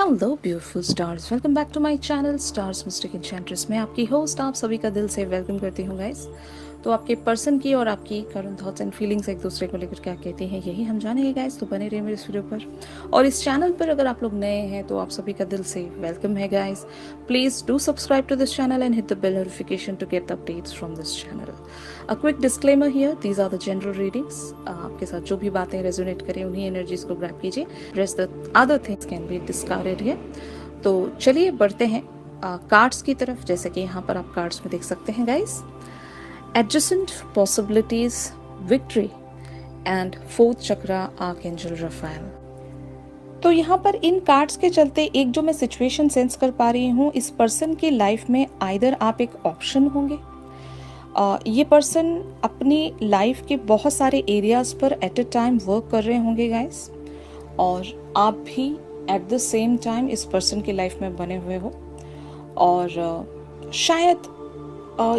Hello beautiful stars, welcome back to my channel stars mystic enchantress. मैं आपकी host आप सभी का दिल से वेलकम करती हूँ गाइस। तो आपके पर्सन की और आपकी करंट थॉट्स एंड फीलिंग्स एक दूसरे को लेकर क्या कहते हैं यही हम जानेंगे गाइस। तो बने रहिए मेरे इस वीडियो पर। और इस चैनल पर अगर आप लोग नए हैं तो आप सभी का दिल से वेलकम है guys. Please do subscribe to this channel and hit the bell notification to get the updates from this channel. A quick disclaimer here, these are the general readings. आपके साथ जो भी बातें रेजोनेट करें उन्हीं एनर्जीज को grab कीजिए। Rest the other things can be discarded here. तो चलिए बढ़ते हैं कार्ड्स की तरफ। जैसे कि यहाँ पर आप कार्ड्स में देख सकते हैं guys, adjacent possibilities, victory and fourth chakra archangel Raphael. तो यहाँ पर इन कार्ड्स के चलते एक जो मैं सिचुएशन सेंस कर पा रही हूँ, इस पर्सन की लाइफ में आइदर आप एक ऑप्शन होंगे। ये पर्सन अपनी लाइफ के बहुत सारे एरियाज पर एट अ टाइम वर्क कर रहे होंगे गाइस, और आप भी एट द सेम टाइम इस पर्सन की लाइफ में बने हुए हो। और शायद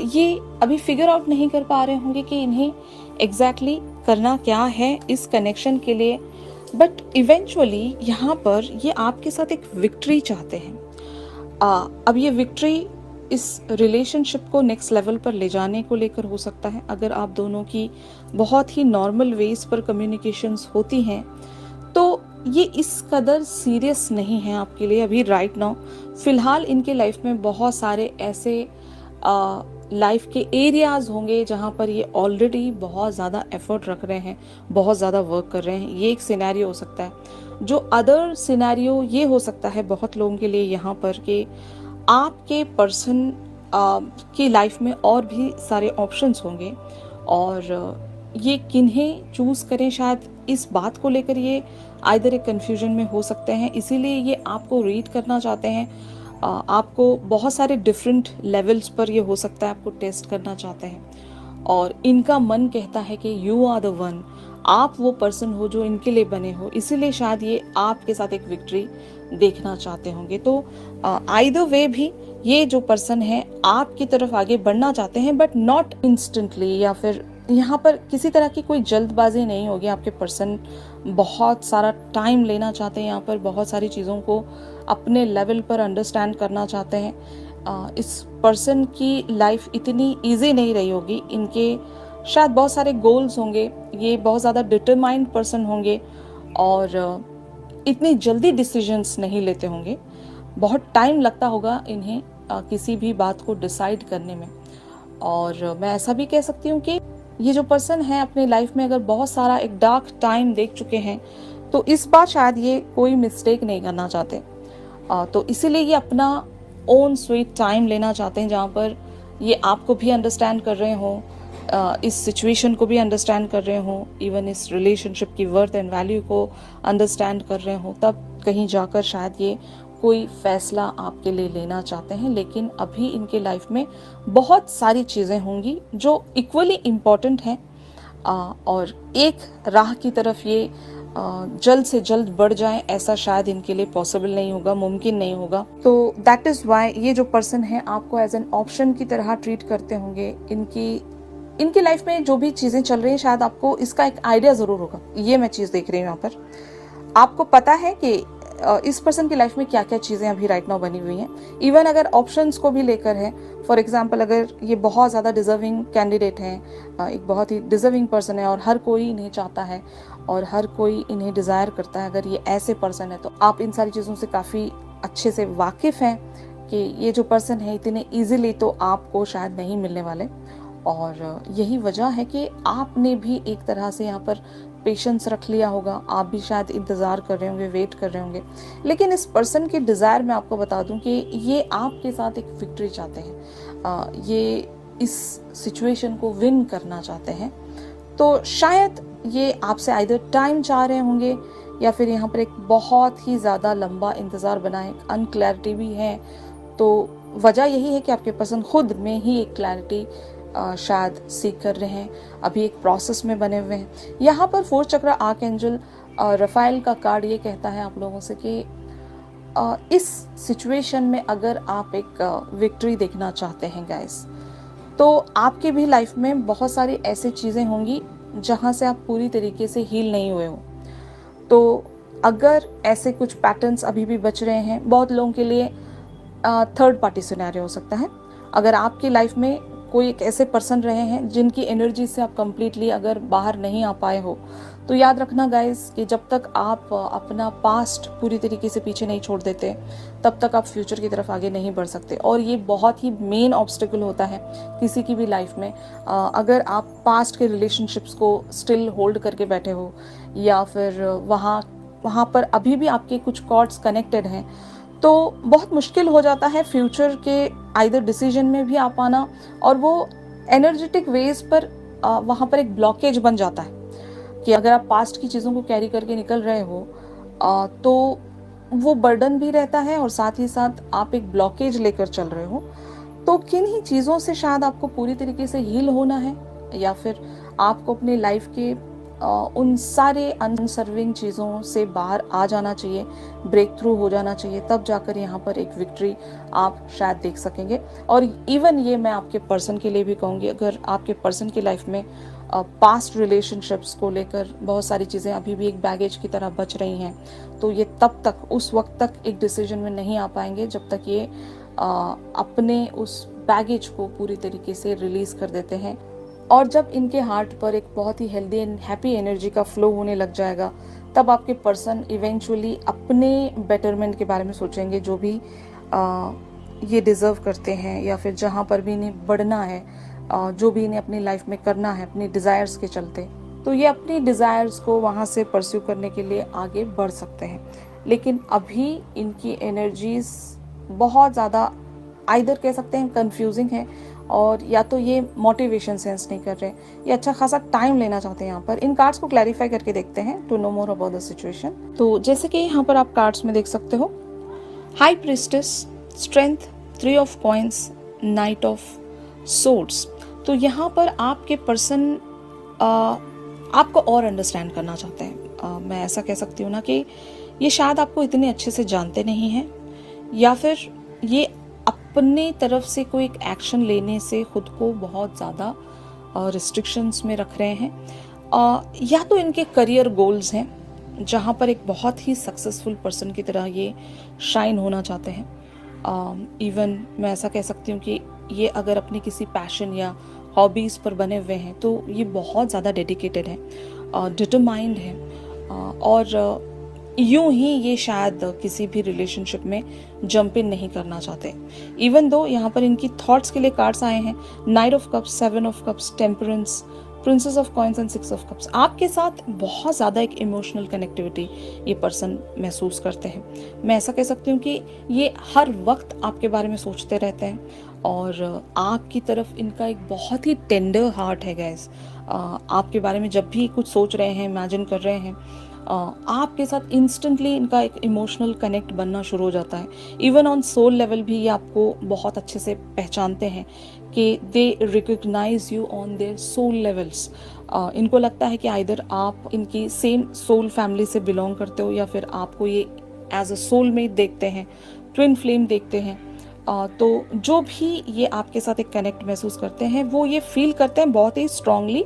ये अभी फिगर आउट नहीं कर पा रहे होंगे कि इन्हें एग्जैक्टली करना क्या है इस कनेक्शन के लिए, बट इवेंचुअली यहाँ पर ये आपके साथ एक विक्ट्री चाहते हैं। अब ये विक्ट्री इस रिलेशनशिप को नेक्स्ट लेवल पर ले जाने को लेकर हो सकता है। अगर आप दोनों की बहुत ही नॉर्मल वेज पर कम्युनिकेशंस होती हैं तो ये इस कदर सीरियस नहीं है आपके लिए अभी राइट नाउ। फिलहाल इनके लाइफ में बहुत सारे ऐसे लाइफ के एरियाज होंगे जहाँ पर ये ऑलरेडी बहुत ज़्यादा एफर्ट रख रहे हैं, बहुत ज़्यादा वर्क कर रहे हैं। ये एक सिनेरियो हो सकता है। जो अदर सिनेरियो ये हो सकता है बहुत लोगों के लिए यहाँ पर कि आपके पर्सन की लाइफ में और भी सारे ऑप्शंस होंगे, और ये किन्हें चूज़ करें शायद इस बात को लेकर ये आइदर एक कन्फ्यूजन में हो सकते हैं। इसीलिए ये आपको रीड करना चाहते हैं। आपको बहुत सारे डिफरेंट लेवल्स पर ये हो सकता है आपको टेस्ट करना चाहते हैं, और इनका मन कहता है कि यू आर द वन, आप वो पर्सन हो जो इनके लिए बने हो। इसीलिए शायद ये आपके साथ एक विक्ट्री देखना चाहते होंगे। तो आइदर वे भी ये जो पर्सन है आपकी तरफ आगे बढ़ना चाहते हैं, बट नॉट इंस्टेंटली, या फिर यहाँ पर किसी तरह की कोई जल्दबाजी नहीं होगी। आपके पर्सन बहुत सारा टाइम लेना चाहते हैं, यहाँ पर बहुत सारी चीज़ों को अपने लेवल पर अंडरस्टैंड करना चाहते हैं। इस पर्सन की लाइफ इतनी इजी नहीं रही होगी। इनके शायद बहुत सारे गोल्स होंगे, ये बहुत ज़्यादा डिटरमाइंड पर्सन होंगे, और इतनी जल्दी डिसीजंस नहीं लेते होंगे। बहुत टाइम लगता होगा इन्हें किसी भी बात को डिसाइड करने में। और मैं ऐसा भी कह सकती हूँ कि ये जो पर्सन है अपनी लाइफ में अगर बहुत सारा एक डार्क टाइम देख चुके हैं तो इस बार शायद ये कोई मिस्टेक नहीं करना चाहते। तो इसीलिए ये अपना ओन स्वीट टाइम लेना चाहते हैं, जहाँ पर ये आपको भी अंडरस्टैंड कर रहे हों, इस सिचुएशन को भी अंडरस्टैंड कर रहे हों, इवन इस रिलेशनशिप की वर्थ एंड वैल्यू को अंडरस्टैंड कर रहे हों, तब कहीं जाकर शायद ये कोई फैसला आपके लिए लेना चाहते हैं। लेकिन अभी इनके लाइफ में बहुत सारी चीज़ें होंगी जो इक्वली इम्पॉर्टेंट हैं, और एक राह की तरफ ये जल्द से जल्द बढ़ जाएं ऐसा शायद इनके लिए पॉसिबल नहीं होगा, मुमकिन नहीं होगा। तो दैट इज़ वाई ये जो पर्सन है आपको एज एन ऑप्शन की तरह ट्रीट करते होंगे। इनकी लाइफ में जो भी चीज़ें चल रही हैं शायद आपको इसका एक आइडिया ज़रूर होगा। ये मैं चीज़ देख रही हूँ यहाँ पर। आपको पता है कि इस पर्सन की लाइफ में क्या क्या चीज़ें अभी राइट नाउ बनी हुई हैं। इवन अगर ऑप्शंस को भी लेकर है, फॉर एग्जांपल अगर ये बहुत ज़्यादा डिजर्विंग कैंडिडेट हैं, एक बहुत ही डिजर्विंग पर्सन है और हर कोई इन्हें चाहता है और हर कोई इन्हें डिज़ायर करता है, अगर ये ऐसे पर्सन है तो आप इन सारी चीज़ों से काफ़ी अच्छे से वाकिफ़ हैं कि ये जो पर्सन है इतने ईजिली तो आपको शायद नहीं मिलने वाले। और यही वजह है कि आपने भी एक तरह से यहाँ पर पेशेंस रख लिया होगा। आप भी शायद इंतज़ार कर रहे होंगे, वेट कर रहे होंगे। लेकिन इस पर्सन की डिज़ायर मैं आपको बता दूं कि ये आपके साथ एक विक्ट्री चाहते हैं। ये इस सिचुएशन को विन करना चाहते हैं। तो शायद ये आपसे आइदर टाइम चाह रहे होंगे, या फिर यहाँ पर एक बहुत ही ज़्यादा लंबा इंतज़ार बना है, अनक्लैरिटी भी है। तो वजह यही है कि आपके पर्सन खुद में ही एक क्लैरिटी शायद सीख कर रहे हैं, अभी एक प्रोसेस में बने हुए हैं। यहाँ पर फोर्थ चक्र आर्कएंजल रफाएल का कार्ड ये कहता है आप लोगों से कि इस सिचुएशन में अगर आप एक विक्ट्री देखना चाहते हैं गाइस, तो आपकी भी लाइफ में बहुत सारी ऐसी चीज़ें होंगी जहाँ से आप पूरी तरीके से हील नहीं हुए हो। तो अगर ऐसे कुछ पैटर्न्स अभी भी बच रहे हैं, बहुत लोगों के लिए थर्ड पार्टी सिनेरियो हो सकता है। अगर आपकी लाइफ में कोई एक ऐसे पर्सन रहे हैं जिनकी एनर्जी से आप कंप्लीटली अगर बाहर नहीं आ पाए हो, तो याद रखना गाइस कि जब तक आप अपना पास्ट पूरी तरीके से पीछे नहीं छोड़ देते, तब तक आप फ्यूचर की तरफ आगे नहीं बढ़ सकते। और ये बहुत ही मेन ऑब्स्टिकल होता है किसी की भी लाइफ में। अगर आप पास्ट के रिलेशनशिप्स को स्टिल होल्ड करके बैठे हो, या फिर वहाँ पर अभी भी आपके कुछ कॉर्ड्स कनेक्टेड हैं, तो बहुत मुश्किल हो जाता है फ्यूचर के आइदर डिसीजन में भी आ पाना, और वो एनर्जेटिक वेज पर वहाँ पर एक ब्लॉकेज बन जाता है कि अगर आप पास्ट की चीज़ों को कैरी करके निकल रहे हो, तो वो बर्डन भी रहता है और साथ ही साथ आप एक ब्लॉकेज लेकर चल रहे हो। तो किन ही चीज़ों से शायद आपको पूरी तरीके से हील होना है, या फिर आपको अपनी लाइफ के उन सारे अनसर्विंग चीज़ों से बाहर आ जाना चाहिए, ब्रेक थ्रू हो जाना चाहिए, तब जाकर यहाँ पर एक विक्ट्री आप शायद देख सकेंगे। और इवन ये मैं आपके पर्सन के लिए भी कहूँगी, अगर आपके पर्सन की लाइफ में पास्ट रिलेशनशिप्स को लेकर बहुत सारी चीज़ें अभी भी एक बैगेज की तरह बच रही हैं, तो ये तब तक उस वक्त तक एक डिसीजन में नहीं आ पाएंगे जब तक ये अपने उस बैगेज को पूरी तरीके से रिलीज़ कर देते हैं। और जब इनके हार्ट पर एक बहुत ही हेल्दी एंड हैप्पी एनर्जी का फ्लो होने लग जाएगा, तब आपके पर्सन इवेंचुअली अपने बेटरमेंट के बारे में सोचेंगे, जो भी ये डिज़र्व करते हैं, या फिर जहाँ पर भी इन्हें बढ़ना है, जो भी इन्हें अपनी लाइफ में करना है अपनी डिज़ायर्स के चलते, तो ये अपनी डिज़ायर्स को वहाँ से परस्यू करने के लिए आगे बढ़ सकते हैं। लेकिन अभी इनकी एनर्जीज बहुत ज़्यादा आइदर कह सकते हैं कंफ्यूजिंग है, और या तो ये मोटिवेशन सेंस नहीं कर रहे, ये अच्छा खासा टाइम लेना चाहते हैं। यहाँ पर इन कार्ड्स को क्लैरिफाई करके देखते हैं to know more about the situation. तो जैसे कि यहाँ पर आप कार्ड्स में देख सकते हो, high priestess, strength, 3 of coins, night of swords. तो यहाँ पर आपके पर्सन आपको और अंडरस्टैंड करना चाहते हैं। मैं ऐसा कह सकती हूँ ना कि ये शायद आपको इतने अच्छे से जानते नहीं हैं, या फिर ये अपने तरफ से कोई एक एक्शन लेने से खुद को बहुत ज़्यादा रिस्ट्रिक्शंस में रख रहे हैं, या तो इनके करियर गोल्स हैं जहाँ पर एक बहुत ही सक्सेसफुल पर्सन की तरह ये शाइन होना चाहते हैं। इवन मैं ऐसा कह सकती हूँ कि ये अगर अपने किसी पैशन या हॉबीज़ पर बने हुए हैं, तो ये बहुत ज़्यादा डेडिकेटेड है, डिटरमाइंड है, और यूं ही ये शायद किसी भी रिलेशनशिप में जंप इन नहीं करना चाहते। इवन दो यहाँ पर इनकी थॉट्स के लिए कार्ड्स आए हैं, night of cups, 7 of cups, temperance, princess of coins and 6 of cups. आपके साथ बहुत ज़्यादा एक इमोशनल कनेक्टिविटी ये पर्सन महसूस करते हैं। मैं ऐसा कह सकती हूँ कि ये हर वक्त आपके बारे में सोचते रहते हैं, और आपकी तरफ इनका एक बहुत ही टेंडर हार्ट है गाइस। आपके बारे में जब भी कुछ सोच रहे हैं, इमेजिन कर रहे हैं, आपके साथ इंस्टेंटली इनका एक इमोशनल कनेक्ट बनना शुरू हो जाता है। इवन ऑन सोल लेवल भी ये आपको बहुत अच्छे से पहचानते हैं कि they recognize you on their soul levels. इनको लगता है कि आइदर आप इनकी सेम सोल फैमिली से बिलोंग करते हो, या फिर आपको ये एज अ सोलमेट देखते हैं, ट्विन फ्लेम देखते हैं। तो जो भी ये आपके साथ एक कनेक्ट महसूस करते हैं, वो ये फील करते हैं बहुत ही स्ट्रांगली,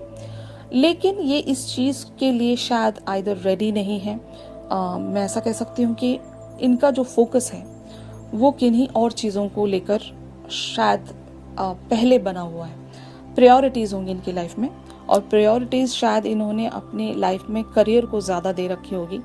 लेकिन ये इस चीज़ के लिए शायद आइदर रेडी नहीं है। मैं ऐसा कह सकती हूँ कि इनका जो फोकस है वो किन्हीं और चीज़ों को लेकर शायद पहले बना हुआ है। प्रायोरिटीज़ होंगी इनकी लाइफ में, और प्रायोरिटीज़ शायद इन्होंने अपनी लाइफ में करियर को ज़्यादा दे रखी होगी।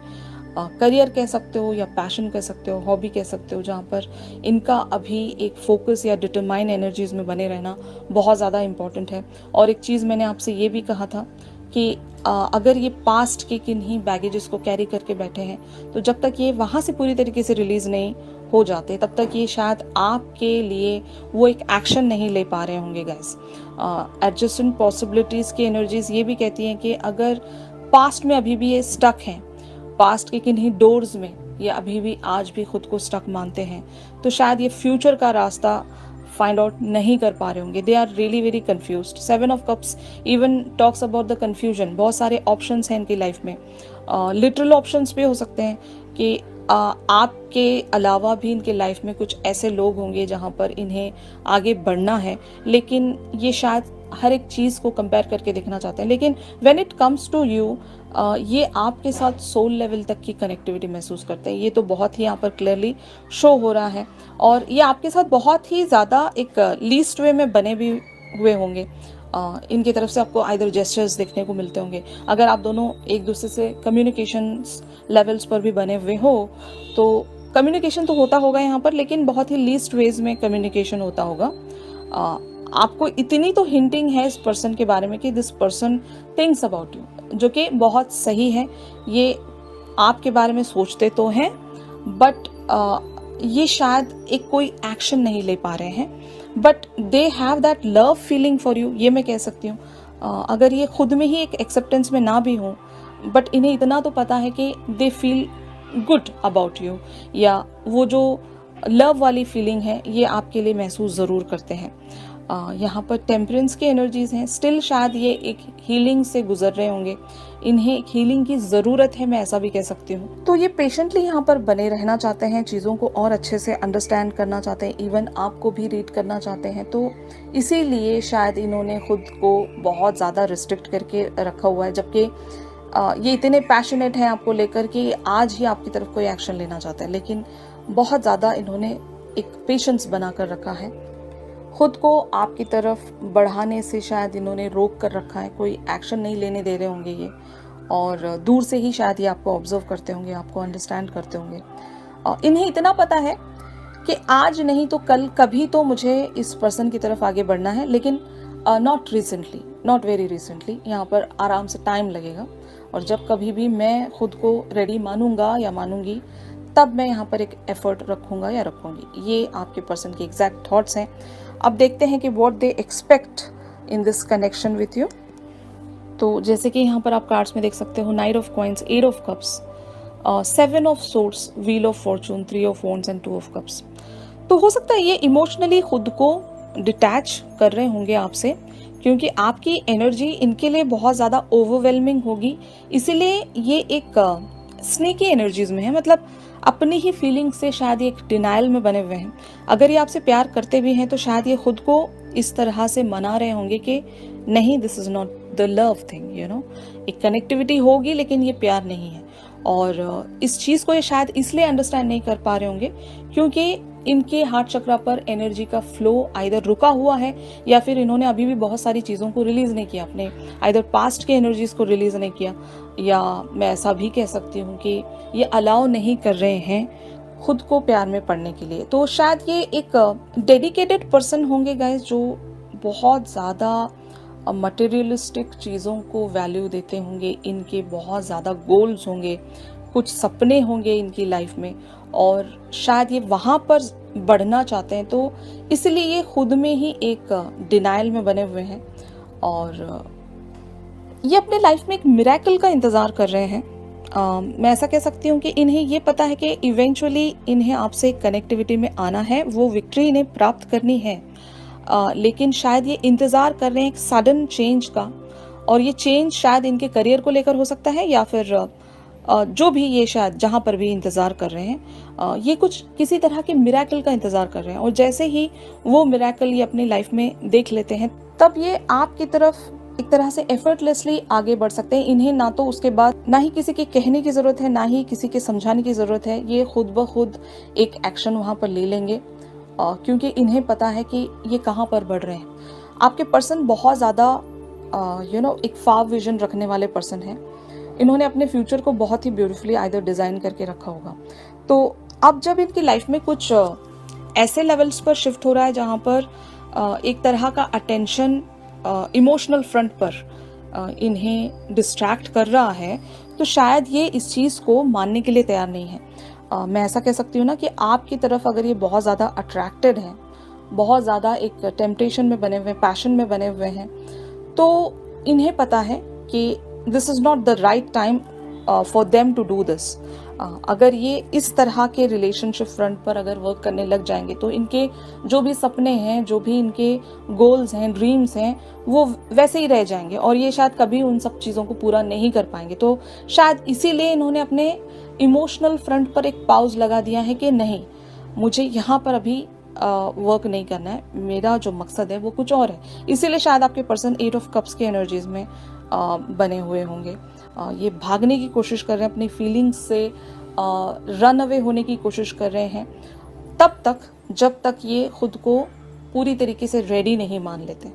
करियर कह सकते हो, या पैशन कह सकते हो, हॉबी कह सकते हो, जहाँ पर इनका अभी एक फोकस या डिटरमाइन एनर्जीज में बने रहना बहुत ज़्यादा इम्पॉर्टेंट है। और एक चीज़ मैंने आपसे ये भी कहा था कि अगर ये पास्ट के किन्हीं बैगेजेस को कैरी करके बैठे हैं, तो जब तक ये वहाँ से पूरी तरीके से रिलीज़ नहीं हो जाते, तब तक ये शायद आपके लिए वो एक एक्शन नहीं ले पा रहे होंगे गाइस। एडजस्टेंट पॉसिबिलिटीज़ की एनर्जीज ये भी कहती हैं कि अगर पास्ट में अभी भी ये स्टक हैं, पास्ट के किन्हीं डोर्स में ये अभी भी आज भी खुद को स्टक मानते हैं, तो शायद ये फ्यूचर का रास्ता फाइंड आउट नहीं कर पा रहे होंगे। They are really very confused. 7 of cups even talks about the confusion. बहुत सारे ऑप्शंस हैं इनकी लाइफ में, लिटरल ऑप्शंस भी हो सकते हैं कि आपके अलावा भी इनके लाइफ में कुछ ऐसे लोग होंगे जहाँ पर इन्हें आगे बढ़ना है, लेकिन ये शायद हर एक चीज़ को कंपेयर करके देखना चाहते हैं। लेकिन when it comes to you, ये आपके साथ सोल लेवल तक की कनेक्टिविटी महसूस करते हैं। ये तो बहुत ही यहाँ पर क्लियरली शो हो रहा है, और ये आपके साथ बहुत ही ज़्यादा एक लीस्ट वे में बने भी हुए होंगे। इनकी तरफ से आपको आइदर जेस्चर्स देखने को मिलते होंगे। अगर आप दोनों एक दूसरे से कम्युनिकेशन लेवल्स पर भी बने हुए हो, तो कम्युनिकेशन तो होता होगा यहाँ पर, लेकिन बहुत ही लीस्ट वेज में कम्युनिकेशन होता होगा। आपको इतनी तो हिंटिंग है इस पर्सन के बारे में कि this person thinks about you, जो कि बहुत सही है। ये आपके बारे में सोचते तो हैं, बट ये शायद एक कोई एक्शन नहीं ले पा रहे हैं, but they have that love feeling for you, ये मैं कह सकती हूँ। अगर ये खुद में ही एक एक्सेप्टेंस में ना भी हो, बट इन्हें इतना तो पता है कि they feel good about you, या वो जो लव वाली फीलिंग है ये आपके लिए महसूस ज़रूर करते हैं। यहाँ पर टेम्परेंस की एनर्जीज हैं। स्टिल शायद ये एक हीलिंग से गुजर रहे होंगे, इन्हें एक हीलिंग की ज़रूरत है, मैं ऐसा भी कह सकती हूँ। तो ये पेशेंटली यहाँ पर बने रहना चाहते हैं, चीज़ों को और अच्छे से अंडरस्टैंड करना चाहते हैं, इवन आपको भी रीड करना चाहते हैं। तो इसीलिए शायद इन्होंने खुद को बहुत ज़्यादा रिस्ट्रिक्ट करके रखा हुआ है, जबकि ये इतने पैशनेट हैं आपको लेकर कि आज ही आपकी तरफ कोई एक्शन लेना चाहते हैं, लेकिन बहुत ज़्यादा इन्होंने एक पेशेंस बना कर रखा है। खुद को आपकी तरफ बढ़ाने से शायद इन्होंने रोक कर रखा है, कोई एक्शन नहीं लेने दे रहे होंगे ये, और दूर से ही शायद ये आपको ऑब्जर्व करते होंगे, आपको अंडरस्टैंड करते होंगे। इन्हें इतना पता है कि आज नहीं तो कल कभी तो मुझे इस पर्सन की तरफ आगे बढ़ना है, लेकिन not recently, not very recently. यहाँ पर आराम से टाइम लगेगा, और जब कभी भी मैं खुद को रेडी मानूंगा या मानूंगी, तब मैं यहाँ पर एक एफर्ट रखूंगा या रखूंगी। ये आपके पर्सन के एग्जैक्ट थॉट्स हैं। अब देखते हैं कि what they expect in this connection with you. तो जैसे कि यहाँ पर आप कार्ड्स में देख सकते हो, night of coins, 8 of cups, 7 of swords, wheel of Fortune, 3 of wands and 2 of cups. तो हो सकता है ये इमोशनली खुद को डिटैच कर रहे होंगे आपसे, क्योंकि आपकी एनर्जी इनके लिए बहुत ज़्यादा ओवरवेलमिंग होगी। इसीलिए ये एक स्नेकी एनर्जीज में है, मतलब अपनी ही फीलिंग से शायद ये एक डिनाइल में बने हुए हैं। अगर ये आपसे प्यार करते भी हैं तो शायद ये खुद को इस तरह से मना रहे होंगे कि नहीं, this is not the love thing, you know. एक कनेक्टिविटी होगी लेकिन ये प्यार नहीं है, और इस चीज़ को ये शायद इसलिए अंडरस्टैंड नहीं कर पा रहे होंगे क्योंकि इनके हार्ट चक्रा पर एनर्जी का फ्लो आइदर रुका हुआ है, या फिर इन्होंने अभी भी बहुत सारी चीज़ों को रिलीज़ नहीं किया, अपने आइदर पास्ट के एनर्जीज को रिलीज़ नहीं किया, या मैं ऐसा भी कह सकती हूँ कि ये अलाउ नहीं कर रहे हैं खुद को प्यार में पड़ने के लिए। तो शायद ये एक डेडिकेटेड पर्सन होंगे गाइस, जो बहुत ज़्यादा मटेरियलिस्टिक चीज़ों को वैल्यू देते होंगे। इनके बहुत ज़्यादा गोल्स होंगे, कुछ सपने होंगे इनकी लाइफ में, और शायद ये वहाँ पर बढ़ना चाहते हैं। तो इसलिए ये खुद में ही एक डिनाइल में बने हुए हैं, और ये अपने लाइफ में एक मिरेकल का इंतज़ार कर रहे हैं। मैं ऐसा कह सकती हूँ कि इन्हें ये पता है कि इवेंचुअली इन्हें आपसे कनेक्टिविटी में आना है, वो विक्ट्री इन्हें प्राप्त करनी है। लेकिन शायद ये इंतज़ार कर रहे हैं एक सडन चेंज का, और ये चेंज शायद इनके करियर को लेकर हो सकता है, या फिर जो भी ये शायद जहाँ पर भी इंतज़ार कर रहे हैं, ये कुछ किसी तरह के मिरेकल का इंतज़ार कर रहे हैं। और जैसे ही वो मिरेकल ये अपनी लाइफ में देख लेते हैं, तब ये आपकी तरफ एक तरह से एफर्टलेसली आगे बढ़ सकते हैं। इन्हें ना तो उसके बाद ना ही किसी के कहने की ज़रूरत है, ना ही किसी के समझाने की ज़रूरत है। ये खुद ब खुद एक एक्शन वहाँ पर ले लेंगे, क्योंकि इन्हें पता है कि ये कहाँ पर बढ़ रहे हैं। आपके पर्सन बहुत ज़्यादा एक फार विजन रखने वाले पर्सन हैं। इन्होंने अपने फ्यूचर को बहुत ही ब्यूटीफुली आइदर डिज़ाइन करके रखा होगा। तो अब जब इनकी लाइफ में कुछ ऐसे लेवल्स पर शिफ्ट हो रहा है जहाँ पर एक तरह का अटेंशन इमोशनल फ्रंट पर इन्हें डिस्ट्रैक्ट कर रहा है, तो शायद ये इस चीज़ को मानने के लिए तैयार नहीं है। मैं ऐसा कह सकती हूँ ना कि आपकी तरफ अगर ये बहुत ज़्यादा अट्रैक्टेड हैं, बहुत ज़्यादा एक टेम्पटेशन में बने हुए हैं, पैशन में बने हुए हैं, तो इन्हें पता है कि this is not the right time for them to do this. अगर ये इस तरह के रिलेशनशिप फ्रंट पर अगर वर्क करने लग जाएंगे तो इनके जो भी सपने हैं, जो भी इनके गोल्स हैं, ड्रीम्स हैं, वो वैसे ही रह जाएंगे और ये शायद कभी उन सब चीज़ों को पूरा नहीं कर पाएंगे। तो शायद इसीलिए इन्होंने अपने इमोशनल फ्रंट पर एक पाउज लगा दिया है कि नहीं, मुझे यहाँ पर अभी वर्क नहीं करना है, मेरा जो मकसद है वो कुछ और है। इसीलिए शायद आपके पर्सन 8 ऑफ कप्स के एनर्जीज में बने हुए होंगे। ये भागने की कोशिश कर रहे हैं, अपनी फीलिंग्स से रन अवे होने की कोशिश कर रहे हैं तब तक जब तक ये खुद को पूरी तरीके से रेडी नहीं मान लेते।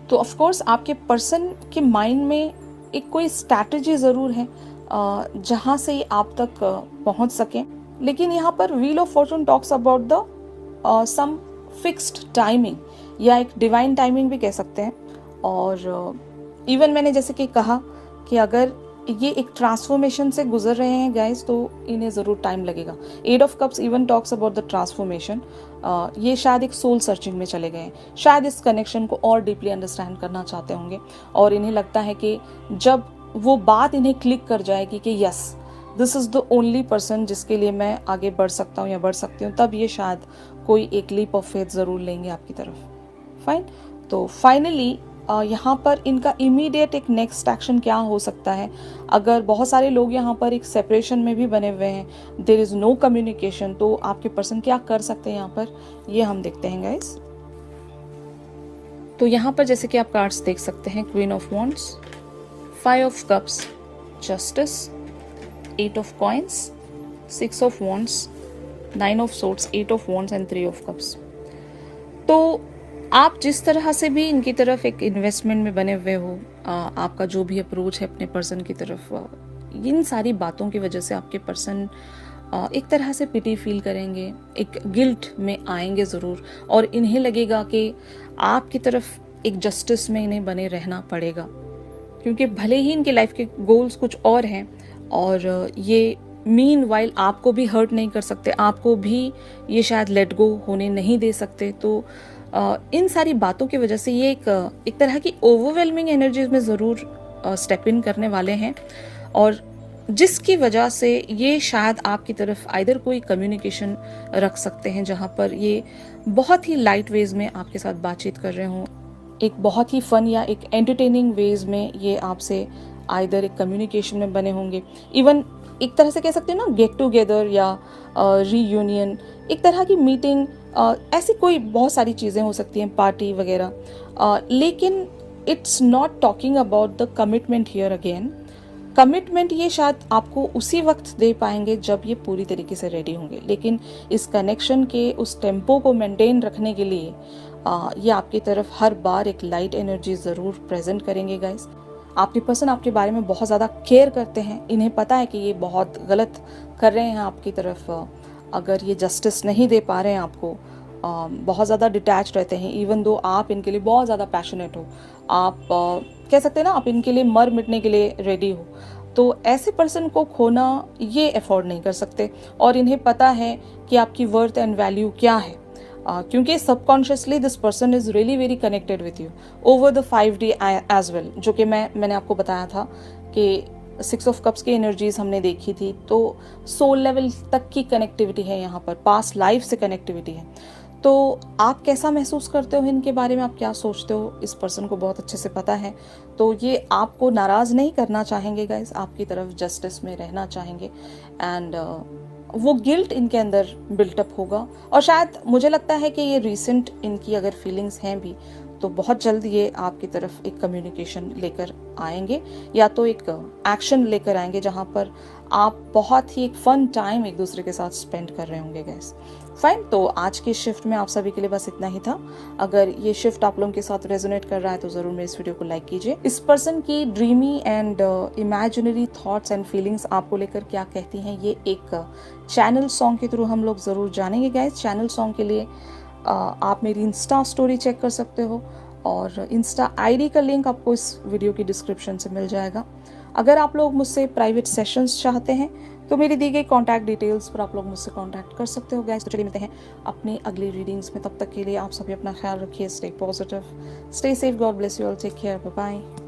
तो ऑफ कोर्स आपके पर्सन के माइंड में एक कोई स्ट्रैटेजी ज़रूर है जहाँ से ये आप तक पहुँच सकें, लेकिन यहाँ पर wheel of fortune talks about the some fixed timing या एक डिवाइन टाइमिंग भी कह सकते हैं। और इवन मैंने जैसे कि कहा कि अगर ये एक ट्रांसफॉर्मेशन से गुजर रहे हैं गाइस तो इन्हें ज़रूर टाइम लगेगा। 8 of cups even talks about the transformation. ये शायद एक सोल सर्चिंग में चले गए हैं, शायद इस कनेक्शन को और डीपली अंडरस्टैंड करना चाहते होंगे और इन्हें लगता है कि जब वो बात इन्हें क्लिक कर जाएगी कि yes this is the only person जिसके लिए मैं आगे बढ़ सकता हूँ या बढ़ सकती हूँ, तब ये शायद कोई एक लीप ऑफ फेथ ज़रूर लेंगे आपकी तरफ। फाइन, तो फाइनली यहाँ पर इनका इमीडिएट एक नेक्स्ट एक्शन क्या हो सकता है। अगर बहुत सारे लोग यहाँ पर एक सेपरेशन में भी बने हुए हैं, देयर इज़ नो कम्युनिकेशन, तो आपके पर्सन क्या कर सकते हैं यहाँ पर, ये हम देखते हैं गाइस। तो यहाँ पर जैसे कि आप कार्ड्स देख सकते हैं, queen of wands, 5 of cups, justice, 8 of coins, 6 of wands, 9 of swords, 8 of wands and 3 of cups. तो आप जिस तरह से भी इनकी तरफ एक इन्वेस्टमेंट में बने हुए हो, आपका जो भी अप्रोच है अपने पर्सन की तरफ, इन सारी बातों की वजह से आपके पर्सन एक तरह से पिटी फील करेंगे, एक गिल्ट में आएंगे ज़रूर और इन्हें लगेगा कि आपकी तरफ एक जस्टिस में इन्हें बने रहना पड़ेगा, क्योंकि भले ही इनकी लाइफ के गोल्स कुछ और हैं और ये मीन वाइल आपको भी हर्ट नहीं कर सकते, आपको भी ये शायद लेट गो होने नहीं दे सकते। तो इन सारी बातों की वजह से ये एक तरह की ओवरवेलमिंग एनर्जीज में ज़रूर स्टेप इन करने वाले हैं और जिसकी वजह से ये शायद आपकी तरफ आइदर कोई कम्युनिकेशन रख सकते हैं जहाँ पर ये बहुत ही लाइट वेज में आपके साथ बातचीत कर रहे हों, एक बहुत ही फन या एक एंटरटेनिंग वेज में ये आपसे आइदर एक कम्युनिकेशन में बने होंगे। इवन एक तरह से कह सकते हैं ना, गेट टुगेदर या रीयूनियन, एक तरह की मीटिंग, ऐसी कोई बहुत सारी चीज़ें हो सकती हैं, पार्टी वगैरह। लेकिन it's not talking about the commitment here again. Commitment ये शायद आपको उसी वक्त दे पाएंगे जब ये पूरी तरीके से रेडी होंगे, लेकिन इस कनेक्शन के उस टेम्पो को मेंटेन रखने के लिए ये आपकी तरफ हर बार एक लाइट एनर्जी ज़रूर प्रेजेंट करेंगे गाइस। आपके पर्सन आपके बारे में बहुत ज़्यादा केयर करते हैं, इन्हें पता है कि ये बहुत गलत कर रहे हैं आपकी तरफ, अगर ये जस्टिस नहीं दे पा रहे हैं आपको, बहुत ज़्यादा डिटैच रहते हैं। इवन दो आप इनके लिए बहुत ज़्यादा पैशनेट हो, आप कह सकते हैं ना, आप इनके लिए मर मिटने के लिए रेडी हो, तो ऐसे पर्सन को खोना ये अफोर्ड नहीं कर सकते और इन्हें पता है कि आपकी वर्थ एंड वैल्यू क्या है, क्योंकि subconsciously this person is really very connected with you over the 5D as well, जो कि मैंने आपको बताया था कि 6 ऑफ कप्स की एनर्जीज हमने देखी थी, तो सोल लेवल तक की कनेक्टिविटी है यहाँ पर, पास्ट लाइफ से कनेक्टिविटी है। तो आप कैसा महसूस करते हो इनके बारे में, आप क्या सोचते हो, इस पर्सन को बहुत अच्छे से पता है। तो ये आपको नाराज़ नहीं करना चाहेंगे गाइस, आपकी तरफ जस्टिस में रहना चाहेंगे एंड वो गिल्ट इनके अंदर बिल्टअप होगा और शायद मुझे लगता है कि ये रिसेंट इनकी अगर फीलिंग्स हैं भी तो बहुत जल्द ये आपकी तरफ एक कम्युनिकेशन लेकर आएंगे या तो एक एक्शन लेकर आएंगे जहाँ पर आप बहुत ही एक फन टाइम एक दूसरे के साथ स्पेंड कर रहे होंगे गाइस। फाइन, तो आज की शिफ्ट में आप सभी के लिए बस इतना ही था। अगर ये शिफ्ट आप लोगों के साथ रेजोनेट कर रहा है तो ज़रूर मेरे इस वीडियो को लाइक कीजिए। इस पर्सन की dreamy and imaginary thoughts and feelings आपको लेकर क्या कहती हैं, ये एक चैनल सॉन्ग के थ्रू हम लोग ज़रूर जानेंगे गाइस। चैनल सॉन्ग के लिए आप मेरी इंस्टा स्टोरी चेक कर सकते हो और इंस्टा आईडी का लिंक आपको इस वीडियो की डिस्क्रिप्शन से मिल जाएगा। अगर आप लोग मुझसे प्राइवेट सेशंस चाहते हैं तो मेरी दी गई कॉन्टैक्ट डिटेल्स पर आप लोग मुझसे कॉन्टैक्ट कर सकते हो गाइस। तो चलिए मिलते हैं अपनी अगली रीडिंग्स में, तब तक के लिए आप सभी अपना ख्याल रखिए, stay positive, stay safe, God bless you all, take care, bye bye.